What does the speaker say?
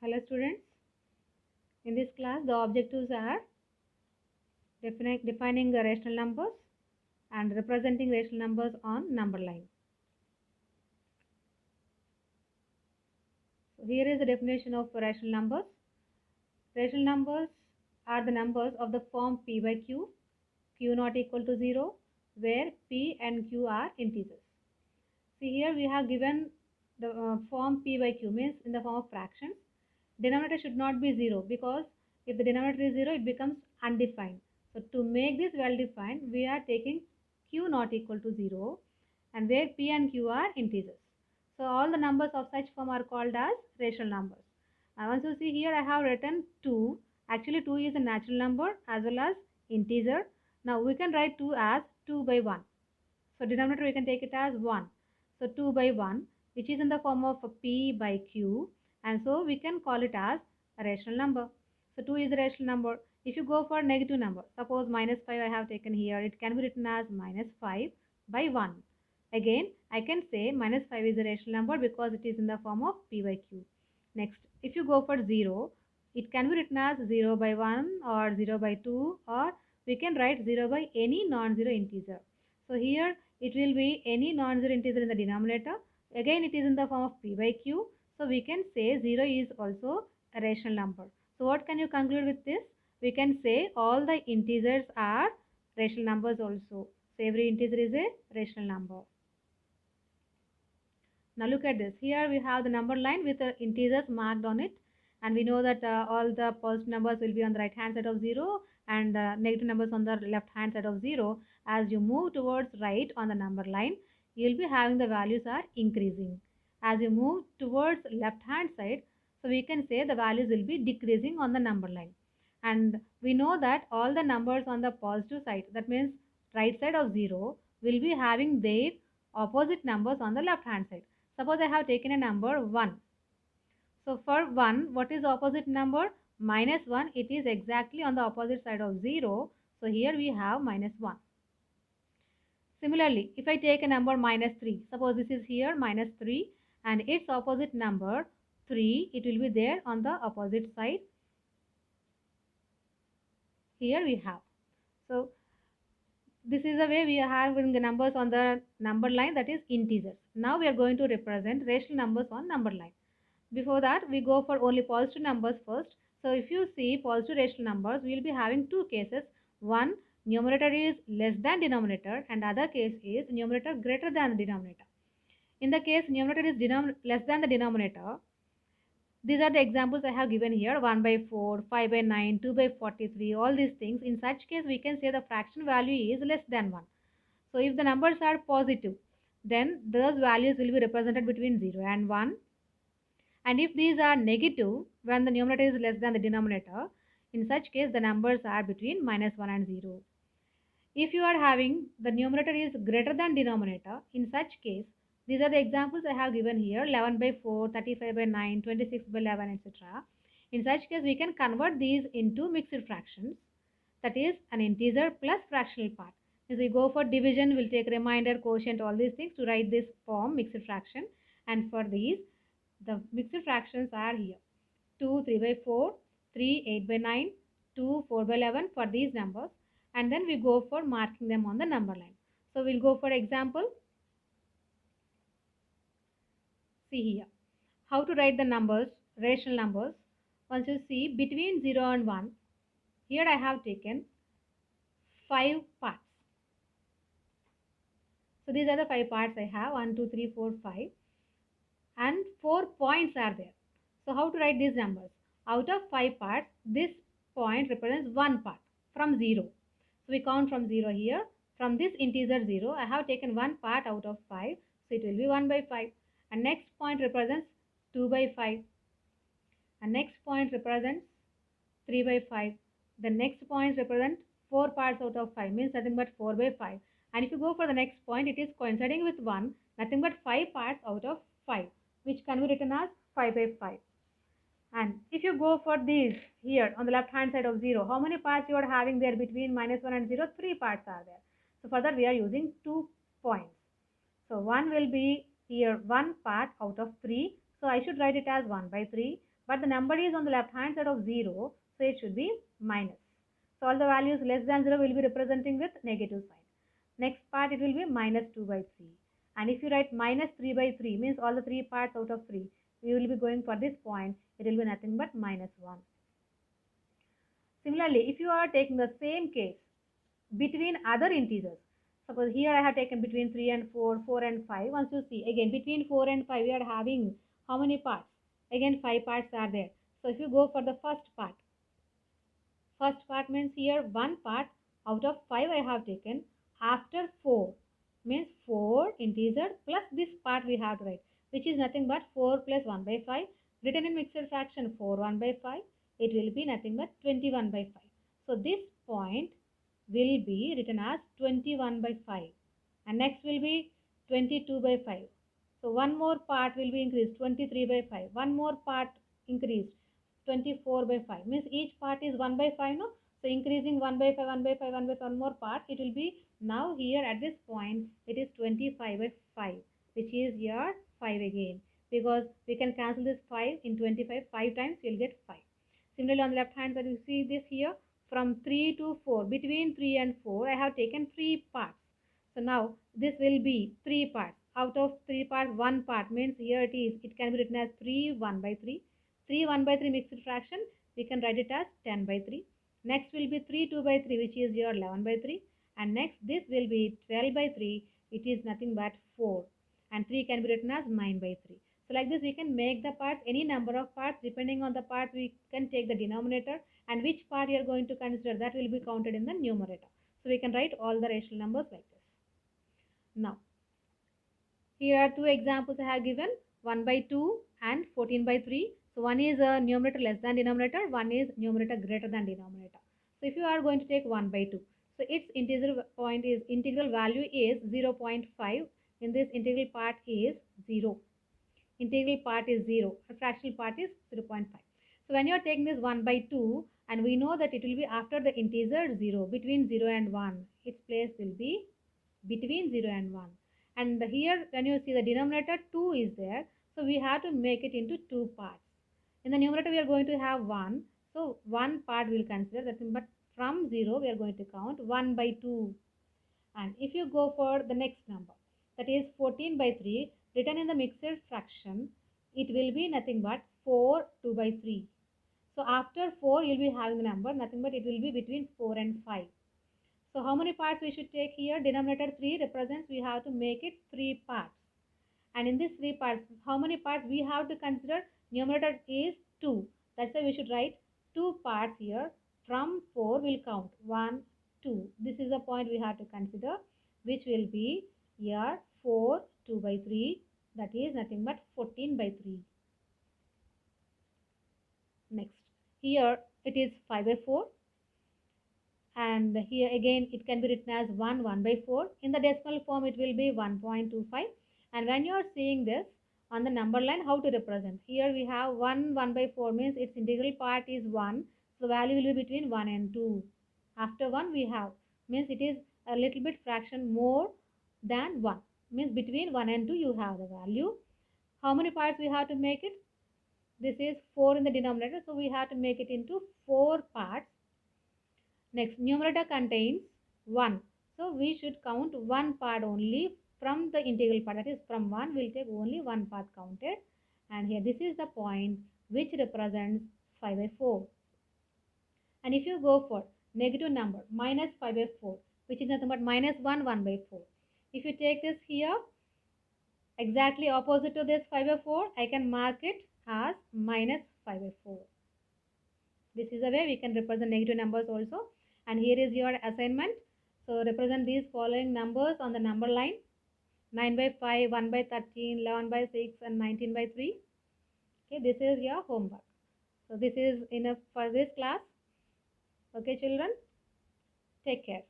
Hello students, in this class the objectives are defining the rational numbers and representing rational numbers on number line. So here is the definition of rational numbers. Rational numbers are the numbers of the form p by q, q not equal to 0, where p and q are integers. See here we have given the form p by q, means in the form of fractions. Denominator should not be 0 because if the denominator is 0 it becomes undefined. So to make this well defined we are taking q not equal to 0 and where p and q are integers. So all the numbers of such form are called as rational numbers. And once you see here I have written 2. Actually 2 is a natural number as well as integer. Now we can write 2 as 2 by 1. So denominator we can take it as 1. So 2 by 1 which is in the form of p by q, and so we can call it as a rational number. So 2 is a rational number. If you go for negative number, suppose minus 5 I have taken here, it can be written as minus 5 by 1. Again I can say minus 5 is a rational number because it is in the form of p by q. Next, if you go for 0, it can be written as 0 by 1 or 0 by 2, or we can write 0 by any non-zero integer. So here it will be any non-zero integer in the denominator. Again it is in the form of p by q. So we can say 0 is also a rational number. So what can you conclude with this? We can say all the integers are rational numbers also. So every integer is a rational number. Now look at this. Here we have the number line with the integers marked on it, and we know that all the positive numbers will be on the right hand side of 0 and negative numbers on the left hand side of 0. As you move towards right on the number line, you will be having the values are increasing. As you move towards left hand side, so we can say the values will be decreasing on the number line. And we know that all the numbers on the positive side, that means right side of 0, will be having their opposite numbers on the left hand side. Suppose I have taken a number 1. So for 1, what is the opposite number? Minus 1. It is exactly on the opposite side of 0. So here we have minus 1. Similarly, if I take a number minus 3, suppose this is here minus 3 and its opposite number 3, it will be there on the opposite side. Here we have. So this is the way we are having the numbers on the number line, that is integers. Now we are going to represent rational numbers on number line. Before that, we go for only positive numbers first. So if you see positive rational numbers, we will be having two cases. One, numerator is less than denominator, and other case is numerator greater than the denominator. In the case numerator is less than the denominator, these are the examples I have given here: 1 by 4, 5 by 9, 2 by 43, all these things. In such case, we can say the fraction value is less than 1. So if the numbers are positive, then those values will be represented between 0 and 1. And if these are negative, when the numerator is less than the denominator, in such case the numbers are between minus 1 and 0. If you are having the numerator is greater than denominator, in such case, these are the examples I have given here: 11 by 4, 35 by 9, 26 by 11, etc. In such case, we can convert these into mixed fractions, that is an integer plus fractional part. As we go for division, we'll take remainder, quotient, all these things to write this form mixed fraction. And for these, the mixed fractions are here: 2, 3 by 4, 3, 8 by 9, 2, 4 by 11 for these numbers. And then we go for marking them on the number line. So we'll go for example. See here how to write the numbers, rational numbers. Once you see between 0 and 1, here I have taken 5 parts. So these are the 5 parts I have: 1, 2, 3, 4, 5, and 4 points are there. So how to write these numbers? Out of 5 parts, this point represents 1 part from 0. So we count from 0 here. From this integer 0, I have taken 1 part out of 5. So it will be 1 by 5. And next point represents 2 by 5. And next point represents 3 by 5. The next point represents 4 parts out of 5, means nothing but 4 by 5. And if you go for the next point, it is coinciding with 1, nothing but 5 parts out of 5, which can be written as 5 by 5. And if you go for these here on the left hand side of 0, how many parts you are having there between minus 1 and 0? 3 parts are there. So for that we are using 2 points. So 1 will be here 1 part out of 3. So I should write it as 1 by 3. but the number is on the left hand side of 0, so it should be minus. So all the values less than 0 will be representing with negative sign. Next part, it will be minus 2 by 3. And if you write minus 3 by 3, means all the 3 parts out of 3, we will be going for this point, it will be nothing but minus 1. Similarly, if you are taking the same case between other integers, suppose here I have taken between 3 and 4, 4 and 5. Once you see, again between 4 and 5, we are having how many parts? Again 5 parts are there. So if you go for the first part means here one part out of 5 I have taken. After 4 means 4 integer plus this part we have to write, which is nothing but 4 plus 1 by 5. Written in mixed fraction 4 1 by 5. It will be nothing but 21 by 5. So this point will be written as 21 by 5. And next will be 22 by 5. So one more part will be increased, 23 by 5. One more part increased, 24 by 5. Means each part is 1 by 5, no? So increasing 1 by 5, 1 by 5, 1 by 5, one more part. It will be now here at this point, it is 25 by 5, which is here 5 again. Because we can cancel this 5 in 25, 5 times you will get 5. Similarly, on the left hand side, you see this here from 3 to 4. Between 3 and 4, I have taken 3 parts. So now this will be 3 parts. Out of 3 parts, 1 part means here it is. It can be written as 3 1 by 3. 3 1 by 3 mixed fraction, we can write it as 10 by 3. Next will be 3 2 by 3, which is your 11 by 3. And next this will be 12 by 3. It is nothing but 4. And 3 can be written as 9 by 3. So like this we can make the parts, any number of parts. Depending on the part we can take the denominator, and which part you are going to consider, that will be counted in the numerator. So we can write all the rational numbers like this. Now here are two examples I have given, 1 by 2 and 14 by 3. So one is a numerator less than denominator, one is numerator greater than denominator. So if you are going to take 1 by 2, so its integral value is 0.5. In this integral part is 0. Integral part is 0. A fractional part is 0.5. So when you are taking this 1 by 2, and we know that it will be after the integer 0, between 0 and 1. Its place will be between 0 and 1. And here when you see the denominator 2 is there, so we have to make it into 2 parts. In the numerator we are going to have 1, so one part we will consider that, but from 0 we are going to count 1 by 2. And if you go for the next number, that is 14 by 3, written in the mixed fraction, it will be nothing but 4 2 by 3. So after 4 you will be having the number nothing but it will be between 4 and 5. So how many parts we should take here? Denominator 3 represents we have to make it 3 parts. And in these 3 parts, how many parts we have to consider? Numerator is 2. That's why we should write 2 parts here. From 4 we'll count 1, 2. This is the point we have to consider, which will be here 4 2 by 3. That is nothing but 14 by 3. Next, here it is 5 by 4. And here again it can be written as 1 1 by 4. In the decimal form it will be 1.25. And when you are seeing this on the number line, how to represent? Here we have 1 1 by 4 means its integral part is 1. So value will be between 1 and 2. After 1 we have, means it is a little bit fraction more than 1. Means between 1 and 2 you have the value. How many parts we have to make it? This is 4 in the denominator, so we have to make it into 4 parts. Next, numerator contains 1. So we should count one part only from the integral part. That is from 1 we will take only one part counted. And here this is the point which represents 5 by 4. And if you go for negative number minus 5 by 4, which is nothing but minus 1 1 by 4. If you take this here exactly opposite to this 5 by 4, I can mark it as minus 5 by 4. This is the way we can represent negative numbers also. And here is your assignment. So represent these following numbers on the number line: 9 by 5, 1 by 13, 11 by 6 and 19 by 3. Okay, this is your homework. So this is enough for this class. Okay children, take care.